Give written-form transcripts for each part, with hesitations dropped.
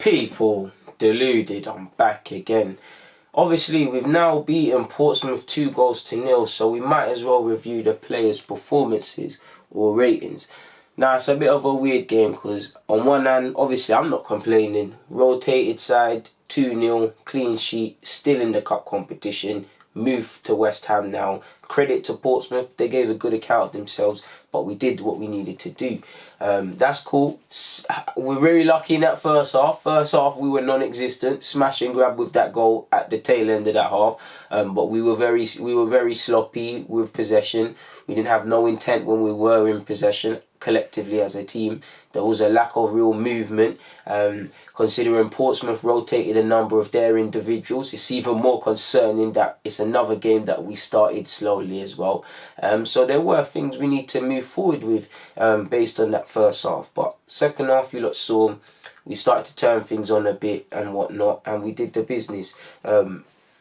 People, deluded, I'm back again. Obviously, we've now beaten Portsmouth 2-0, so we might as well review the players' performances or ratings. Now, it's a bit of a weird game because on one hand, obviously, I'm not complaining. Rotated side, 2-0, clean sheet, still in the cup competition. Moved to West Ham now. Credit to Portsmouth, they gave a good account of themselves, but we did what we needed to do. That's cool. We're very lucky in that first half. First half, we were non-existent. Smash and grab with that goal at the tail end of that half. But we were very sloppy with possession. We didn't have no intent when we were in possession collectively as a team. There was a lack of real movement. Considering Portsmouth rotated a number of their individuals, it's even more concerning that it's another game that we started slowly as well. So there were things we need to move forward with based on that first half. But second half, you lot saw, we started to turn things on a bit and whatnot, and we did the business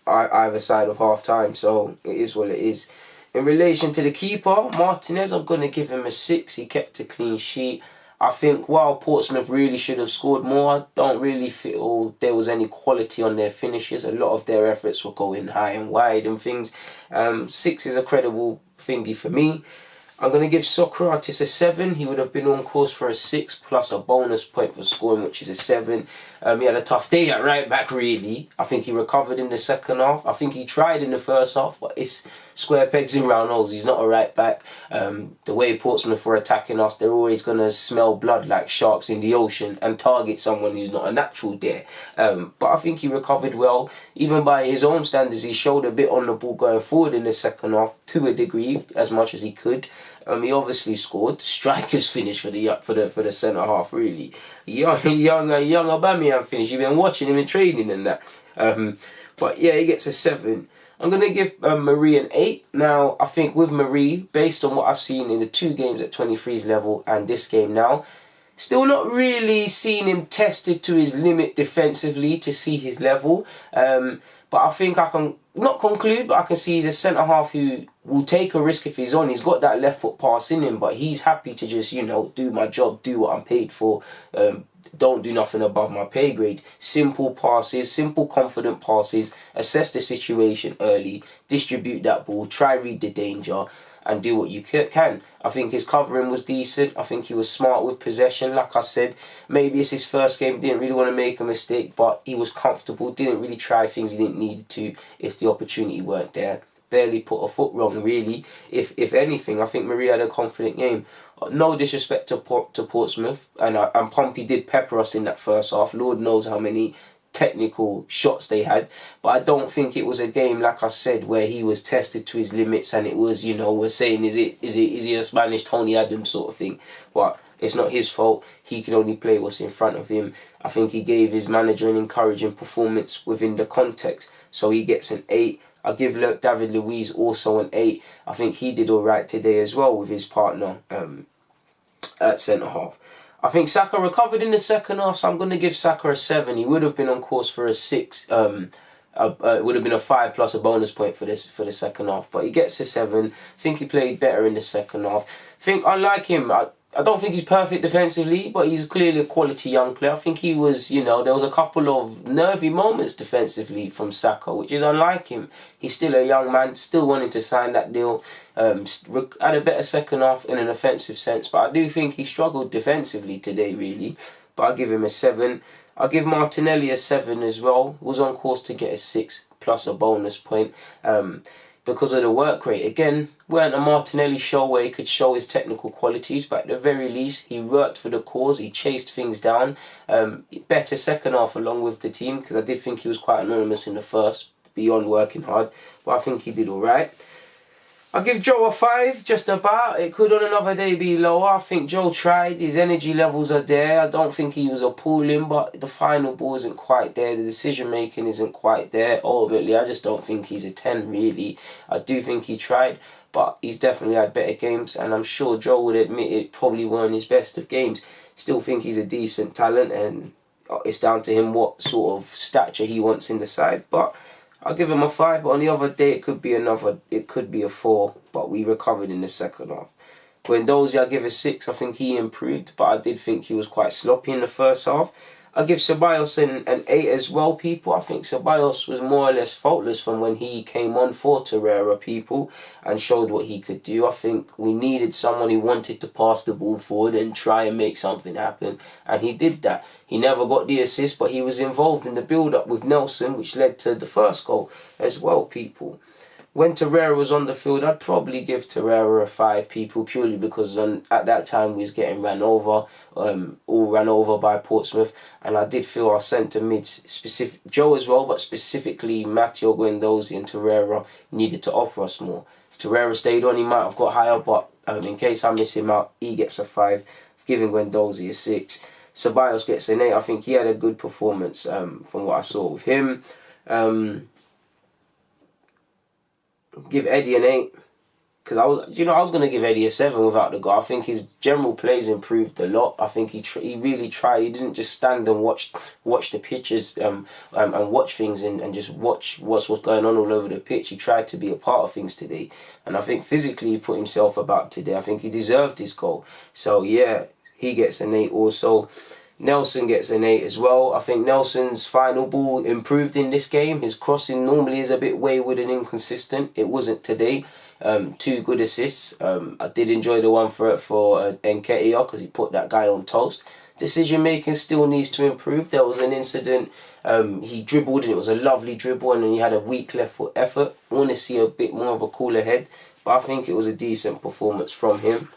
either side of half time. So it is what it is. In relation to the keeper, Martinez, I'm going to give him a 6. He kept a clean sheet. I think while Portsmouth really should have scored more, I don't really feel there was any quality on their finishes. A lot of their efforts were going high and wide and things. 6 is a credible thingy for me. I'm going to give Socrates a 7. He would have been on course for a 6 plus a bonus point for scoring, which is a 7. He had a tough day at right back, really. I think he recovered in the second half. I think he tried in the first half, but it's square pegs in round holes. He's not a right back. The way Portsmouth were attacking us, they're always going to smell blood like sharks in the ocean and target someone who's not a natural there. But I think he recovered well. Even by his own standards, he showed a bit on the ball going forward in the second half to a degree, as much as he could. He obviously scored. Striker's finish for the centre half, really. Young Aubameyang finish. You've been watching him in training and that. But yeah, he gets a 7. I'm going to give Marie an 8. Now, I think with Marie, based on what I've seen in the 2 games at 23's level and this game now, still not really seen him tested to his limit defensively to see his level. But I think I can not conclude, but I can see he's a centre-half who will take a risk if he's on. He's got that left foot pass in him, but he's happy to just, do my job, do what I'm paid for. Don't do nothing above my pay grade. Simple passes, simple confident passes. Assess the situation early. Distribute that ball. Try read the danger. And do what you can. I think his covering was decent. I think he was smart with possession. Like I said, maybe it's his first game. Didn't really want to make a mistake, but he was comfortable. Didn't really try things he didn't need to if the opportunity weren't there. Barely put a foot wrong, really. If anything, I think Marie had a confident game. No disrespect to Portsmouth, and Pompey did pepper us in that first half. Lord knows how many technical shots they had, but I don't think it was a game, like I said, where he was tested to his limits and it was, we're saying is he a Spanish Tony Adams sort of thing. But it's not his fault. He can only play what's in front of him. I think he gave his manager an encouraging performance within the context, so he gets an 8. I'll give David Luiz also an 8. I think he did all right today as well with his partner at centre half. I think Saka recovered in the second half, so I'm going to give Saka a 7. He would have been on course for a 6. It would have been a 5 plus a bonus point for the second half, but he gets a 7. I think he played better in the second half. I like him. I don't think he's perfect defensively, but he's clearly a quality young player. I think he was, there was a couple of nervy moments defensively from Saka, which is unlike him. He's still a young man, still wanting to sign that deal. Had a better second half in an offensive sense, but I do think he struggled defensively today, really. But I'll give him a 7. I'll give Martinelli a 7 as well. Was on course to get a 6 plus a bonus point. Because of the work rate. Again, weren't a Martinelli show where he could show his technical qualities, but at the very least, he worked for the cause, he chased things down. Better second half along with the team, because I did think he was quite anonymous in the first, beyond working hard, but I think he did alright. I'll give Joe a 5, just about. It could on another day be lower. I think Joe tried. His energy levels are there. I don't think he was appalling, but the final ball isn't quite there. The decision-making isn't quite there. Ultimately, I just don't think he's a 10, really. I do think he tried, but he's definitely had better games, and I'm sure Joe would admit it probably weren't his best of games. Still think he's a decent talent, and it's down to him what sort of stature he wants in the side, but I'll give him a 5, but on the other day it could be a 4, but we recovered in the second half. Guendouzi, I'll give a 6. I think he improved, but I did think he was quite sloppy in the first half. I give Ceballos an 8 as well, people. I think Ceballos was more or less faultless from when he came on for Torreira, people, and showed what he could do. I think we needed someone who wanted to pass the ball forward and try and make something happen, and he did that. He never got the assist, but he was involved in the build-up with Nelson, which led to the first goal as well, people. When Torreira was on the field, I'd probably give Torreira a 5, people, purely because at that time we was getting ran over, all ran over by Portsmouth, and I did feel our centre mids, specific Joe as well, but specifically Matteo Guendouzi and Torreira needed to offer us more. If Torreira stayed on, he might have got higher, but in case I miss him out, he gets a 5. I've given Guendouzi a 6. Ceballos gets an 8. I think he had a good performance from what I saw with him. Give Eddie an 8, because I was going to give Eddie a 7 without the goal. I think his general plays improved a lot. I think he really tried. He didn't just stand and watch the pitches and watch things and just watch what's going on all over the pitch. He tried to be a part of things today, and I think physically he put himself about today. I think he deserved his goal. So yeah, he gets an 8 also. Nelson gets an 8 as well. I think Nelson's final ball improved in this game. His crossing normally is a bit wayward and inconsistent. It wasn't today. 2 good assists. I did enjoy the one for Nketiah because he put that guy on toast. Decision making still needs to improve. There was an incident. He dribbled and it was a lovely dribble, and then he had a weak left foot effort. I want to see a bit more of a cooler head, but I think it was a decent performance from him.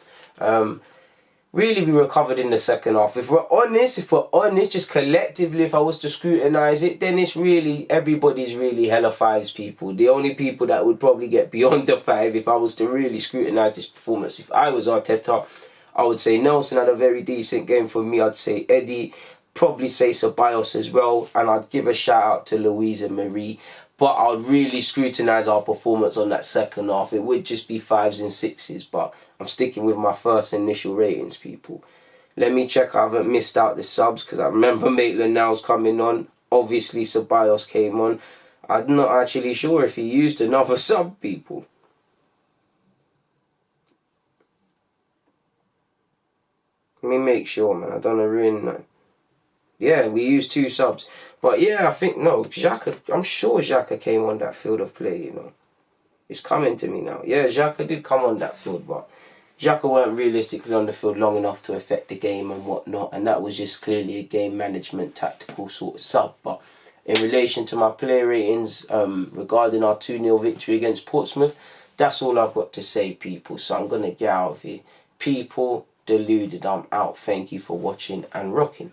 Really, we recovered in the second half. If we're honest, just collectively, if I was to scrutinise it, then it's really, everybody's really hella 5s, people. The only people that would probably get beyond the 5 if I was to really scrutinise this performance, if I was Arteta, I would say Nelson had a very decent game for me. I'd say Eddie, probably say Ceballos as well, and I'd give a shout out to Louise and Marie. But I would really scrutinise our performance on that second half. It would just be 5s and 6s, but I'm sticking with my first initial ratings, people. Let me check I haven't missed out the subs, because I remember Maitland-Niles coming on. Obviously, Ceballos came on. I'm not actually sure if he used another sub, people. Let me make sure, man. I don't want to ruin that. Yeah, we used 2 subs. But yeah, I think, no, Xhaka, I'm sure Xhaka came on that field of play, you know. It's coming to me now. Yeah, Xhaka did come on that field, but Xhaka weren't realistically on the field long enough to affect the game and whatnot, and that was just clearly a game management tactical sort of sub. But in relation to my player ratings regarding our 2-0 victory against Portsmouth, that's all I've got to say, people. So I'm going to get out of here. People, deluded, I'm out. Thank you for watching and rocking.